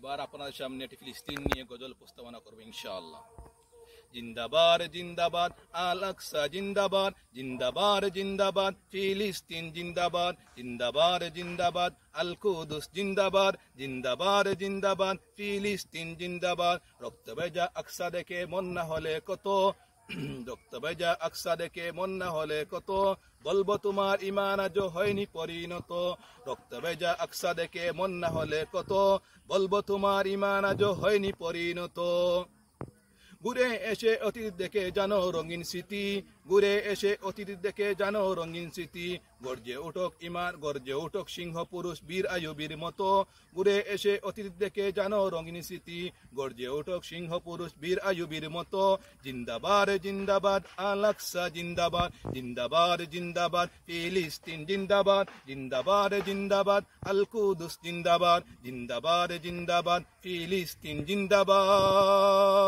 এবার আপনাদের সামনে একটি ফিলিস্তিন নিয়ে গজল উপস্থাপনা করবো ইনশাআল্লাহ। জিন্দাবাদ জিন্দাবাদ আল আকসা জিন্দাবাদ, জিন্দাবাদ জিন্দাবাদ ফিলিস্তিন জিন্দাবাদ, জিন্দাবাদ জিন্দাবাদ আল কুদুস জিন্দাবাদ, জিন্দাবাদ জিন্দাবাদ ফিলিস্তিন জিন্দাবাদ। রক্ত ভেজা আকসা দেখে মন না হলে কত, রক্ত ভেজা আকসা দেখে মন না হলে কত, বলবো তোমার ইমান আজ হয়নি পরিণত। রক্ত ভেজা আকসা দেখে মন না হলে কত, বলবো তোমার ইমান আজ হয়নি পরিণত। ঘুরে এসে অতীত দেখে জানো রঙিন স্মৃতি, ঘুরে এসে অতীত দেখে জানো রঙিন স্মৃতি। গর্জে উঠক ইমান, গর্জে উঠক সিংহ পুরুষ বীর আয়ুবীর মতো। ঘুরে এসে অতীত দেখে জানো রঙিন স্মৃতি, গর্জে উঠক সিংহ পুরুষ বীর আয়ুবীর মতো। জিন্দাবাদ জিন্দাবাদ আল আকসা জিন্দাবাদ, জিন্দাবাদ জিন্দাবাদ ফিলিস্তিন জিন্দাবাদ, জিন্দাবাদ জিন্দাবাদ আল কুদুস জিন্দাবাদ, জিন্দাবাদ জিন্দাবাদ ফিলিস্তিন জিন্দাবাদ।